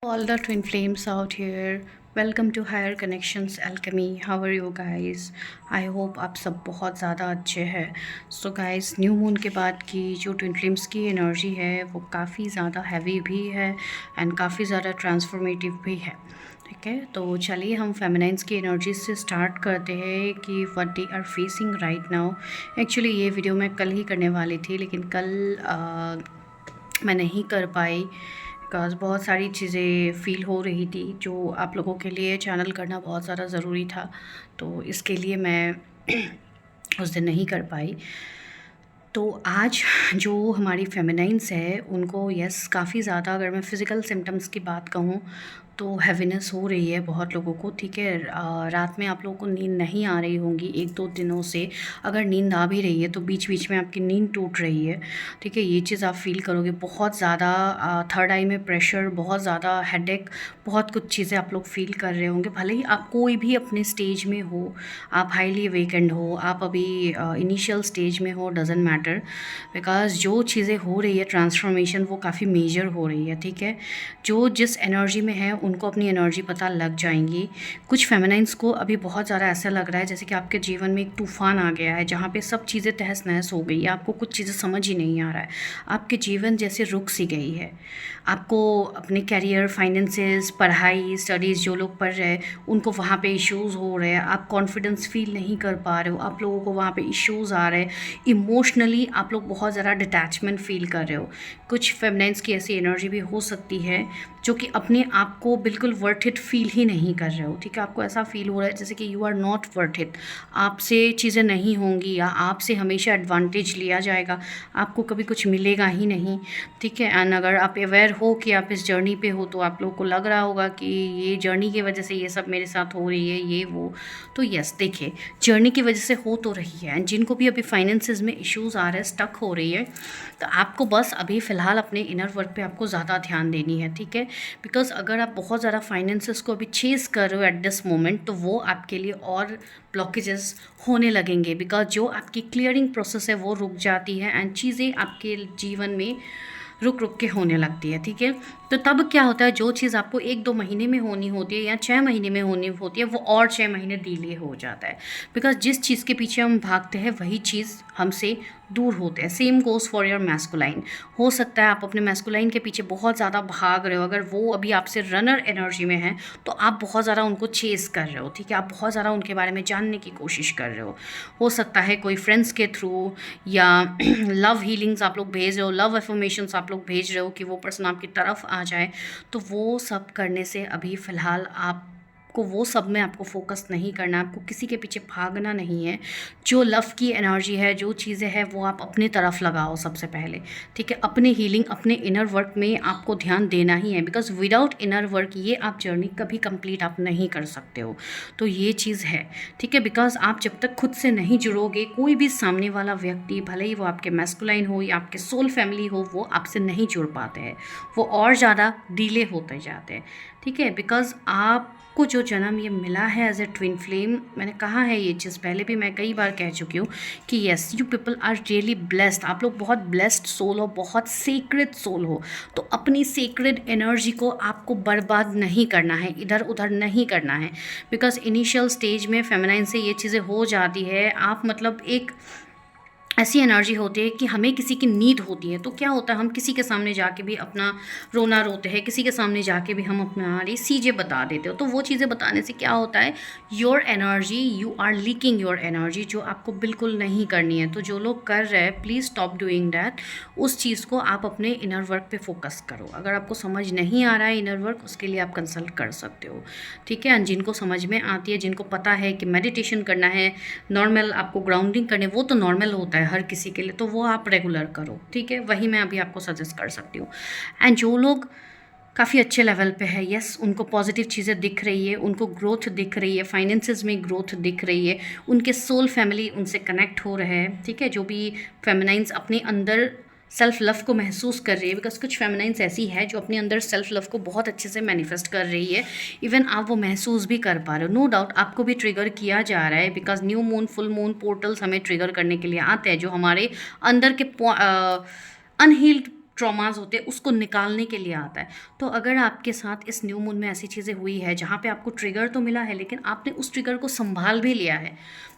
All the twin flames out here, welcome to Higher Connections Alchemy. How are you guys? I hope आप सब बहुत ज़्यादा अच्छे हैं. So guys, न्यू मून के बाद की जो ट्विन फ्लेम्स की एनर्जी है वो काफ़ी ज़्यादा हैवी भी है एंड काफ़ी ज़्यादा ट्रांसफॉर्मेटिव भी है. ठीक है, तो चलिए हम फेमिनाइंस की एनर्जी से स्टार्ट करते हैं कि what they are facing right now. Actually ये वीडियो मैं कल ही करने वाली थी, लेकिन कल मैं नहीं कर पाई बिकॉज़ बहुत सारी चीज़ें फ़ील हो रही थी जो आप लोगों के लिए चैनल करना बहुत ज़्यादा ज़रूरी था, तो इसके लिए मैं उस दिन नहीं कर पाई. तो आज जो हमारी फेमिनाइंस है उनको यस काफ़ी ज़्यादा, अगर मैं फ़िज़िकल सिम्टम्स की बात कहूँ तो हैवीनेस हो रही है बहुत लोगों को. ठीक है, रात में आप लोगों को नींद नहीं आ रही होंगी 1-2 दिनों से. अगर नींद आ भी रही है तो बीच बीच में आपकी नींद टूट रही है. ठीक है, ये चीज़ आप फील करोगे. बहुत ज़्यादा थर्ड आई में प्रेशर, बहुत ज़्यादा हेडेक, बहुत कुछ चीज़ें आप लोग फील कर रहे होंगे. भले ही आप कोई भी अपने स्टेज में हो, आप हाईली अवेकेंड हो, आप अभी इनिशियल स्टेज में हो, डजेंट मैटर, बिकॉज जो चीज़ें हो रही है ट्रांसफॉर्मेशन वो काफ़ी मेजर हो रही है. ठीक है, जो जिस एनर्जी में है उनको अपनी एनर्जी पता लग जाएंगी. कुछ फेमिनाइंस को अभी बहुत ज़्यादा ऐसा लग रहा है जैसे कि आपके जीवन में एक तूफ़ान आ गया है जहाँ पे सब चीज़ें तहस नहस हो गई है. आपको कुछ चीज़ें समझ ही नहीं आ रहा है. आपके जीवन जैसे रुक सी गई है. आपको अपने कैरियर, फाइनेंसेस, पढ़ाई, स्टडीज़ जो लोग पढ़ रहे हैं उनको वहाँ पे इश्यूज़ हो रहे हैं. आप कॉन्फिडेंस फील नहीं कर पा रहे हो. आप लोगों को वहाँ पे इश्यूज़ आ रहे हैं. इमोशनली आप लोग बहुत ज़्यादा डिटैचमेंट फील कर रहे हो. कुछ फेमिनाइंस की ऐसी एनर्जी भी हो सकती है जो कि अपने आप को बिल्कुल वर्थ इट फील ही नहीं कर रहे हो. ठीक है, आपको ऐसा फील हो रहा है जैसे कि you are not worth it. आपसे चीज़ें नहीं होंगी या आपसे हमेशा एडवांटेज लिया जाएगा, आपको कभी कुछ मिलेगा ही नहीं. ठीक है, एंड अगर आप अवेयर हो कि आप इस जर्नी पे हो तो आप लोगों को लग रहा होगा कि ये जर्नी की वजह से ये सब मेरे साथ हो रही है, ये वो. तो यस, देखिए, जर्नी की वजह से हो तो रही है. एंड जिनको भी अभी फाइनेंसेस में इश्यूज़ आ रहे हैं, स्टक हो रही है, तो आपको बस अभी फ़िलहाल अपने इनर वर्क पे आपको ज़्यादा ध्यान देनी है. ठीक है, बिकॉज अगर आप बहुत ज़्यादा फाइनेंसेस को अभी चेज़ कर रहे हो एट दिस मोमेंट, तो वो आपके लिए और ब्लॉकेजेस होने लगेंगे. बिकॉज जो आपकी क्लियरिंग प्रोसेस है वो रुक जाती है एंड चीज़ें आपके जीवन में रुक रुक के होने लगती है. ठीक है, तो तब क्या होता है, जो चीज़ आपको 1-2 महीने में होनी होती है या 6 महीने में होनी होती है वो और 6 महीने डिले हो जाता है. बिकॉज जिस चीज़ के पीछे हम भागते हैं वही चीज़ हमसे दूर होते हैं. Same goes for your masculine. हो सकता है आप अपने मैस्कुलाइन के पीछे बहुत ज़्यादा भाग रहे हो, अगर वो अभी आपसे रनर एनर्जी में है तो आप बहुत ज़्यादा उनको चेस कर रहे हो. ठीक है, आप बहुत ज़्यादा उनके बारे में जानने की कोशिश कर रहे हो सकता है कोई फ्रेंड्स के थ्रू या लव हीलिंग्स आप लोग भेज रहे हो, लव एफर्मेशंस आप लोग भेज रहे हो कि वो पर्सन आपकी तरफ आ जाए. तो वो सब करने से अभी फ़िलहाल आपको वो सब में आपको फोकस नहीं करना, आपको किसी के पीछे भागना नहीं है. जो लव की एनर्जी है, जो चीज़ें हैं, वो आप अपनी तरफ लगाओ सबसे पहले. ठीक है, अपने हीलिंग, अपने इनर वर्क में आपको ध्यान देना ही है. बिकॉज विदाउट इनर वर्क ये आप जर्नी कभी कंप्लीट आप नहीं कर सकते हो. तो ये चीज़ है. ठीक है, बिकॉज आप जब तक खुद से नहीं जुड़ोगे, कोई भी सामने वाला व्यक्ति, भले ही वो आपके मैस्कुलाइन हो या आपके सोल फैमिली हो, वो आपसे नहीं जुड़ पाते हैं. वो और ज़्यादा डिले होते जाते हैं. ठीक है, बिकॉज आपको जो जन्म ये मिला है एज ए ट्विन फ्लेम, मैंने कहा है ये चीज़ पहले भी, मैं कई बार कह चुकी हूँ कि yes, you people are really blessed. आप लोग बहुत ब्लेस्ड सोल हो, बहुत सीक्रेट सोल हो. तो अपनी सीक्रेट एनर्जी को आपको बर्बाद नहीं करना है, इधर उधर नहीं करना है. बिकॉज इनिशियल स्टेज में फेमिनाइन से ये चीज़ें हो जाती है. आप मतलब एक ऐसी एनर्जी होती है कि हमें किसी की नीड होती है, तो क्या होता है, हम किसी के सामने जाके भी अपना रोना रोते हैं, किसी के सामने जाके भी हम हमारी चीज़ें बता देते हो. तो वो चीज़ें बताने से क्या होता है, your energy, you are leaking your energy, जो आपको बिल्कुल नहीं करनी है. तो जो लोग कर रहे हैं, प्लीज़ स्टॉप डूइंग दैट. उस चीज़ को आप अपने इनर वर्क पे फोकस करो. अगर आपको समझ नहीं आ रहा है इनर वर्क, उसके लिए आप कंसल्ट कर सकते हो. ठीक है, जिनको समझ में आती है, जिनको पता है कि मेडिटेशन करना है, नॉर्मल आपको ग्राउंडिंग करने, वो तो नॉर्मल होता है हर किसी के लिए, तो वो आप रेगुलर करो. ठीक है, वही मैं अभी आपको सजेस्ट कर सकती हूँ. एंड जो लोग काफ़ी अच्छे लेवल पे है, यस, उनको पॉजिटिव चीज़ें दिख रही है, उनको ग्रोथ दिख रही है, फाइनेंसेस में ग्रोथ दिख रही है, उनके सोल फैमिली उनसे कनेक्ट हो रहे हैं. ठीक है, जो भी फेमिनाइंस अपने अंदर सेल्फ लव को महसूस कर रही है, बिकॉज कुछ फेमिनाइंस ऐसी है जो अपने अंदर सेल्फ लव को बहुत अच्छे से मैनिफेस्ट कर रही है. इवन आप वो महसूस भी कर पा रहे हो. नो डाउट आपको भी ट्रिगर किया जा रहा है, because new moon, full moon portals हमें ट्रिगर करने के लिए आते हैं, जो हमारे अंदर के अनहील्ड ट्रॉमास होते हैं उसको निकालने के लिए आता है। तो अगर आपके साथ इस न्यू मून में ऐसी चीज़ें हुई है जहाँ पे आपको ट्रिगर तो मिला है लेकिन आपने उस ट्रिगर को संभाल भी लिया है,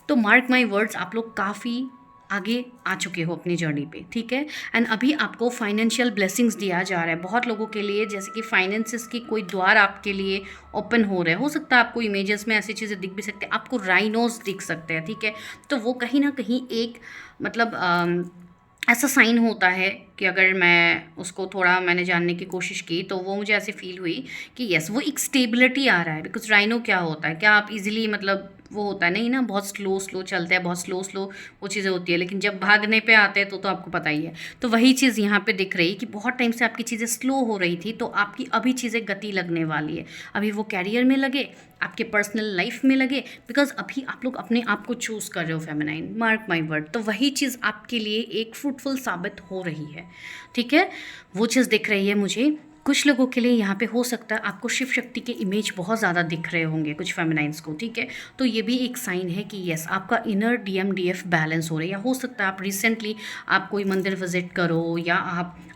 तो मार्क माई वर्ड्स, आप लोग काफ़ी आगे आ चुके हो अपनी जर्नी पे, ठीक है। एंड अभी आपको फाइनेंशियल ब्लेसिंग्स दिया जा रहा है बहुत लोगों के लिए, जैसे कि फाइनेंसिस की कोई द्वार आपके लिए ओपन हो रहा है। हो सकता है आपको इमेजेस में ऐसी चीज़ें दिख भी सकते हैं, आपको राइनोज दिख सकते हैं, ठीक है। तो वो कहीं ना कहीं एक मतलब ऐसा साइन होता है कि अगर मैं उसको थोड़ा मैंने जानने की कोशिश की तो वो मुझे ऐसे फील हुई कि यस वो एक स्टेबिलिटी आ रहा है। बिकॉज राइनो क्या होता है, क्या आप इजीली मतलब वो होता है नहीं ना, बहुत स्लो स्लो चलता है, बहुत स्लो स्लो वो चीज़ें होती है, लेकिन जब भागने पे आते हैं तो आपको पता ही है। तो वही चीज़ यहाँ पे दिख रही कि बहुत टाइम से आपकी चीज़ें स्लो हो रही थी, तो आपकी अभी चीज़ें गति लगने वाली है। अभी वो कैरियर में लगे, आपके पर्सनल लाइफ में लगे, बिकॉज अभी आप लोग अपने आप को चूज़ कर रहे हो फेमिनाइन, मार्क माई वर्ड। तो वही चीज़ आपके लिए एक फ्रूटफुल साबित हो रही है, ठीक है। वो चीज़ दिख रही है मुझे। कुछ लोगों के लिए यहाँ पे हो सकता है आपको शिव शक्ति के इमेज बहुत ज़्यादा दिख रहे होंगे कुछ फेमिनाइंस को, ठीक है। तो ये भी एक साइन है कि यस आपका इनर DMDF बैलेंस हो रहा है। या हो सकता है आप रिसेंटली आप कोई मंदिर विजिट करो, या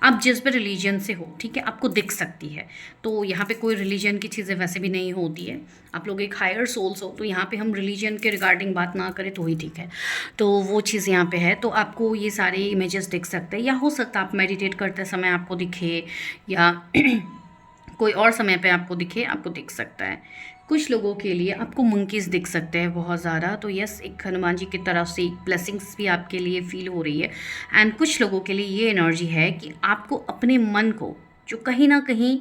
आप जिस भी रिलीजन से हो, ठीक है, आपको दिख सकती है। तो यहाँ पे कोई रिलीजन की चीज़ें वैसे भी नहीं होती है, आप लोग एक हायर सोल्स हो, तो यहाँ पे हम रिलीजन के रिगार्डिंग बात ना करें तो ही ठीक है। तो वो चीज़ यहाँ पे है, तो आपको ये सारे इमेजेस दिख सकते हैं। या हो सकता है आप मेडिटेट करते समय आपको दिखे, या कोई और समय पे आपको दिखे, आपको दिख सकता है। कुछ लोगों के लिए आपको मंकीज़ दिख सकते हैं बहुत ज़्यादा, तो यस एक हनुमान जी की तरफ से एक ब्लेसिंग्स भी आपके लिए फील हो रही है। एंड कुछ लोगों के लिए ये एनर्जी है कि आपको अपने मन को जो कहीं ना कहीं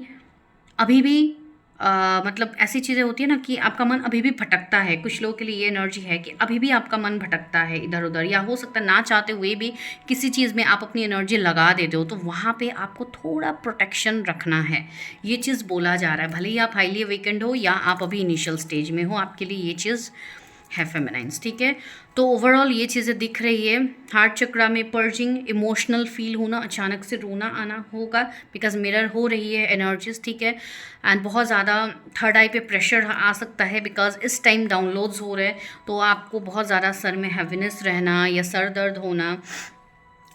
अभी भी मतलब ऐसी चीज़ें होती है ना कि आपका मन अभी भी भटकता है। कुछ लोगों के लिए ये एनर्जी है कि अभी भी आपका मन भटकता है इधर उधर, या हो सकता है ना चाहते हुए भी किसी चीज़ में आप अपनी एनर्जी लगा देते हो, तो वहाँ पे आपको थोड़ा प्रोटेक्शन रखना है। ये चीज़ बोला जा रहा है, भले ही आप हाईली अवेकेंड हो या आप अभी इनिशियल स्टेज में हो, आपके लिए ये चीज़ है फेमिनाइंस, ठीक है। तो ओवरऑल ये चीज़ें दिख रही है। हार्ट चक्रा में पर्जिंग, इमोशनल फील होना, अचानक से रोना आना होगा, बिकॉज मिरर हो रही है एनर्जीज, ठीक है। एंड बहुत ज़्यादा थर्ड आई पे प्रेशर आ सकता है, बिकॉज इस टाइम डाउनलोड्स हो रहे हैं, तो आपको बहुत ज़्यादा सर में हैवीनेस रहना या सर दर्द होना,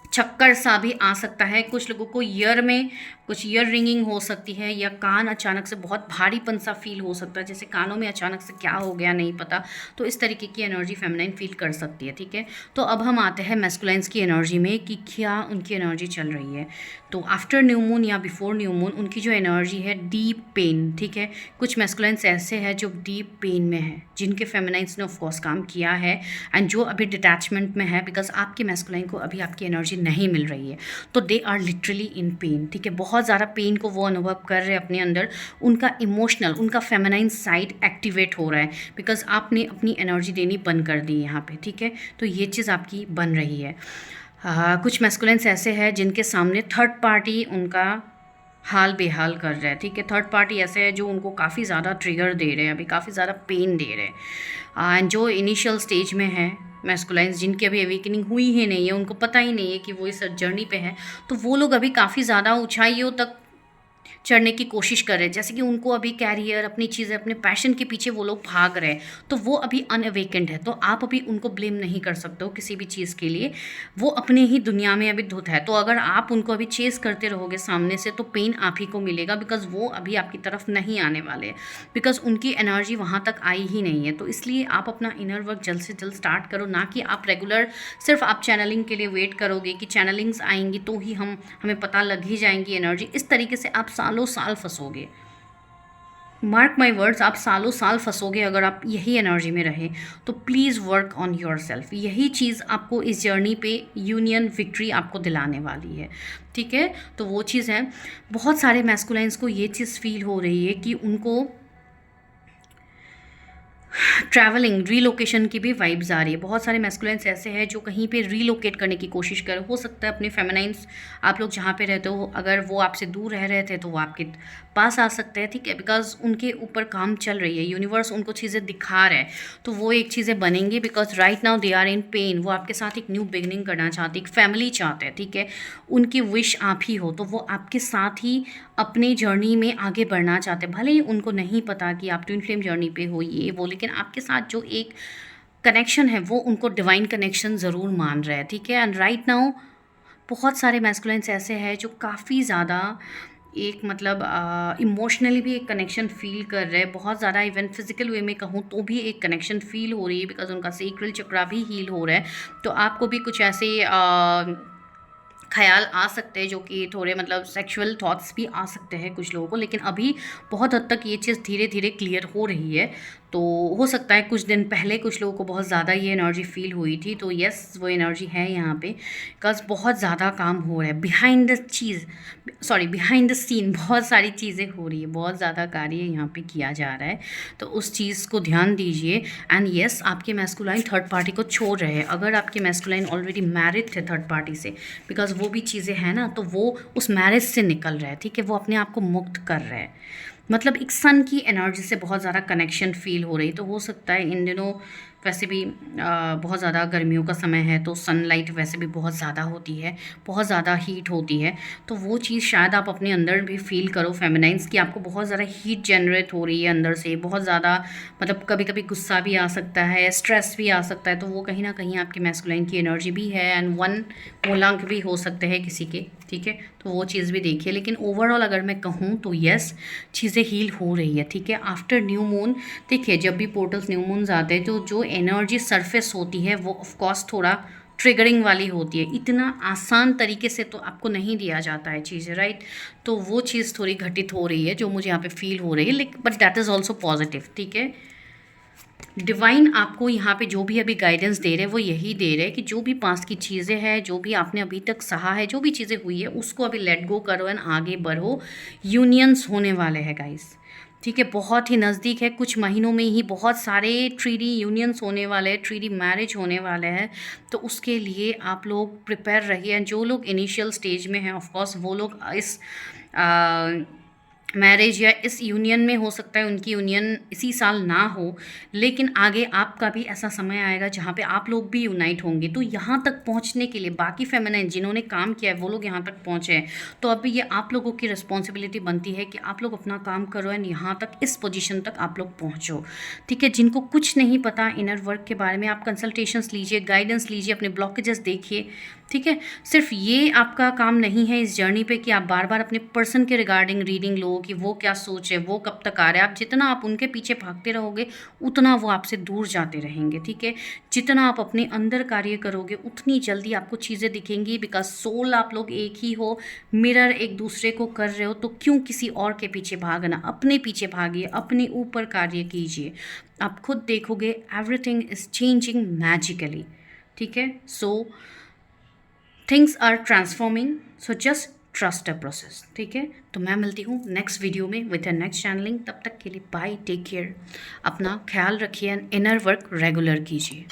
चक्कर सा भी आ सकता है। कुछ लोगों को ईयर में कुछ ईयर रिंगिंग हो सकती है, या कान अचानक से बहुत भारीपन सा फील हो सकता है, जैसे कानों में अचानक से क्या हो गया नहीं पता। तो इस तरीके की एनर्जी फेमिनाइन फील कर सकती है, ठीक है। तो अब हम आते हैं मैस्कुलाइंस की एनर्जी में कि क्या उनकी एनर्जी चल रही है। तो आफ्टर न्यू मून या बिफोर न्यू मून उनकी जो एनर्जी है डीप पेन, ठीक है। कुछ मैस्कुलाइंस ऐसे हैं जो डीप पेन में है, जिनके फेमिनाइंस ने ऑफकोर्स काम किया है, एंड जो अभी डिटैचमेंट में है, बिकॉज आपके मैस्कुलाइन को अभी आपकी एनर्जी नहीं मिल रही है, तो they are literally in pain, ठीक है। बहुत ज़्यादा पेन को वो अनुभव कर रहे हैं अपने अंदर। उनका इमोशनल, उनका फेमिनाइन साइड एक्टिवेट हो रहा है, बिकॉज आपने अपनी एनर्जी देनी बंद कर दी यहाँ पे, ठीक है। तो ये चीज़ आपकी बन रही है। कुछ मैस्कुलिन्स ऐसे हैं जिनके सामने थर्ड पार्टी उनका हाल बेहाल कर रहा है, ठीक है। थर्ड पार्टी ऐसे है जो उनको काफ़ी ज़्यादा ट्रिगर दे रहे हैं, अभी काफ़ी ज़्यादा पेन दे रहे हैं। एंड जो इनिशियल स्टेज में है मैस्कुलाइंस, जिनकी अभी अवेकनिंग हुई ही नहीं है, उनको पता ही नहीं है कि वो इस जर्नी पे है, तो वो लोग अभी काफ़ी ज़्यादा ऊंचाइयों तक चढ़ने की कोशिश कर रहे हैं। जैसे कि उनको अभी कैरियर, अपनी चीज़ें, अपने पैशन के पीछे वो लोग भाग रहे हैं, तो वो अभी अनअवेकेंड है। तो आप अभी उनको ब्लेम नहीं कर सकते हो किसी भी चीज़ के लिए, वो अपने ही दुनिया में अभी धुत है। तो अगर आप उनको अभी चेस करते रहोगे सामने से, तो पेन आप ही को मिलेगा, बिकॉज वो अभी आपकी तरफ नहीं आने वाले, बिकॉज उनकी एनर्जी वहाँ तक आई ही नहीं है। तो इसलिए आप अपना इनर वर्क जल्द से जल्द स्टार्ट करो, ना कि आप रेगुलर सिर्फ आप चैनलिंग के लिए वेट करोगे कि चैनलिंग्स आएंगी तो ही हमें पता लग ही जाएंगी एनर्जी। इस तरीके से आप सालों साल फंसोगे, मार्क माई वर्ड्स, आप सालों साल फंसोगे अगर आप यही एनर्जी में रहे। तो please work on your self. यही चीज़ आपको इस जर्नी पे यूनियन विक्ट्री आपको दिलाने वाली है, ठीक है। तो वो चीज़ है। बहुत सारे मैस्कुलाइंस को ये चीज़ फील हो रही है कि उनको ट्रैवलिंग, रीलोकेशन की भी वाइब्स आ रही है। बहुत सारे मैस्कुलाइंस ऐसे हैं जो कहीं पे रीलोकेट करने की कोशिश कर, हो सकता है अपने फेमिनाइंस, आप लोग जहाँ पे रहते हो, अगर वो आपसे दूर रह रहे थे तो वो आपके पास आ सकते हैं, ठीक है। बिकॉज उनके ऊपर काम चल रही है, यूनिवर्स उनको चीज़ें दिखा रहा है, तो वो एक चीज़ें बनेंगी। Because right now they are in pain, वो आपके साथ एक न्यू बिगनिंग करना चाहते, एक फैमिली चाहते हैं, ठीक है। उनकी विश आप ही हो, तो वो आपके साथ ही अपनी जर्नी में आगे बढ़ना चाहते हैं। भले ही उनको नहीं पता कि आप ट्विन फ्लेम जर्नी पे हो ये वो, लेकिन आपके साथ जो एक कनेक्शन है वो उनको डिवाइन कनेक्शन ज़रूर मान रहा है, ठीक है। एंड राइट नाउ बहुत सारे मैस्कुलिन्स ऐसे हैं जो काफ़ी ज़्यादा एक मतलब इमोशनली भी एक कनेक्शन फ़ील कर रहे हैं, बहुत ज़्यादा इवन फिज़िकल वे में कहूँ तो भी एक कनेक्शन फ़ील हो रही है, बिकॉज़ उनका सेक्रल चक्रा भी हील हो रहा है। तो आपको भी कुछ ऐसे ख़्याल आ सकते हैं जो कि थोड़े मतलब सेक्सुअल थॉट्स भी आ सकते हैं कुछ लोगों को, लेकिन अभी बहुत हद तक ये चीज़ धीरे धीरे क्लियर हो रही है। तो हो सकता है कुछ दिन पहले कुछ लोगों को बहुत ज़्यादा ये एनर्जी फ़ील हुई थी, तो यस वो एनर्जी है यहाँ पे, बिकॉज़ बहुत ज़्यादा काम हो रहा है बिहाइंड द सीन बहुत सारी चीज़ें हो रही है, बहुत ज़्यादा कार्य यहाँ पे किया जा रहा है। तो उस चीज़ को ध्यान दीजिए। एंड यस आपके मैस्कुलाइन थर्ड पार्टी को छोड़ रहे हैं। अगर आपके मैस्कुलाइन ऑलरेडी मैरिड थे थर्ड पार्टी से, बिकॉज वो भी चीज़ें हैं ना, तो वो उस मैरिज से निकल रहे हैं, ठीक है, वो अपने आप को मुक्त कर रहे हैं। मतलब एक सन की एनर्जी से बहुत ज़्यादा कनेक्शन फ़ील हो रही। तो हो सकता है इन दिनों वैसे भी बहुत ज़्यादा गर्मियों का समय है, तो सनलाइट वैसे भी बहुत ज़्यादा होती है, बहुत ज़्यादा हीट होती है। तो वो चीज़ शायद आप अपने अंदर भी फ़ील करो फेमिनाइन्स की, आपको बहुत ज़्यादा हीट जनरेट हो रही है अंदर से, बहुत ज़्यादा मतलब कभी कभी गुस्सा भी आ सकता है, स्ट्रेस भी आ सकता है। तो वो कहीं ना कहीं आपके मैस्कुलाइन की एनर्जी भी है। एंड वन मूलांक भी हो सकते हैं किसी के, ठीक है, तो वो चीज़ भी देखिए। लेकिन ओवरऑल अगर मैं कहूँ तो यस चीज़ें हील हो रही है, ठीक है। आफ्टर न्यू मून देखिए, जब भी पोर्टल्स न्यू मून्स आते हैं तो जो एनर्जी सरफेस होती है वो ऑफकोर्स थोड़ा ट्रिगरिंग वाली होती है, इतना आसान तरीके से तो आपको नहीं दिया जाता है चीज़ें, राइट। तो वो चीज़ थोड़ी घटित हो रही है जो मुझे यहाँ पे फील हो रही है, लेकिन but that is also positive, ठीक है। डिवाइन आपको यहाँ पे जो भी अभी गाइडेंस दे रहे हैं वो यही दे रहे हैं कि जो भी पास की चीज़ें हैं, जो भी आपने अभी तक सहा है, जो भी चीज़ें हुई है उसको अभी लेट गो करो एंड आगे बढ़ो। यूनियंस होने वाले हैं गाइस, ठीक है, बहुत ही नज़दीक है, कुछ महीनों में ही बहुत सारे ट्रीडी यूनियंस होने वाले हैं, ट्रीडी मैरिज होने वाले हैं। तो उसके लिए आप लोग प्रिपेयर रहिए। जो लोग इनिशियल स्टेज में हैं ऑफकोर्स वो लोग इस मैरिज या इस यूनियन में हो सकता है उनकी यूनियन इसी साल ना हो, लेकिन आगे आपका भी ऐसा समय आएगा जहाँ पे आप लोग भी यूनाइट होंगे। तो यहाँ तक पहुँचने के लिए बाकी फेमिनाइन जिन्होंने काम किया है वो लोग यहाँ तक पहुँचे हैं, तो अभी ये आप लोगों की रिस्पॉन्सिबिलिटी बनती है कि आप लोग अपना काम करो एंड यहाँ तक इस पोजीशन तक आप लोग पहुँचो, ठीक है। जिनको कुछ नहीं पता इनर वर्क के बारे में, आप कंसल्टेशंस लीजिए, गाइडेंस लीजिए, अपने ब्लॉकेजेस देखिए, ठीक है। सिर्फ ये आपका काम नहीं है इस जर्नी पे कि आप बार बार अपने पर्सन के रिगार्डिंग रीडिंग लो कि वो क्या सोच है, वो कब तक आ रहा है। आप जितना आप उनके पीछे भागते रहोगे उतना वो आपसे दूर जाते रहेंगे, ठीक है। जितना आप अपने अंदर कार्य करोगे उतनी जल्दी आपको चीज़ें दिखेंगी, बिकॉज सोल आप लोग एक ही हो, मिरर एक दूसरे को कर रहे हो, तो क्यों किसी और के पीछे भागना, अपने पीछे भागिए, अपने ऊपर कार्य कीजिए। आप खुद देखोगे एवरीथिंग इज चेंजिंग मैजिकली, ठीक है। So things are transforming, so just trust a process, ठीक है। तो मैं मिलती हूँ नेक्स्ट वीडियो में विद अ नेक्स्ट चैनलिंग। तब तक के लिए बाय, टेक केयर, अपना ख्याल रखिए एंड इनर वर्क रेगुलर कीजिए।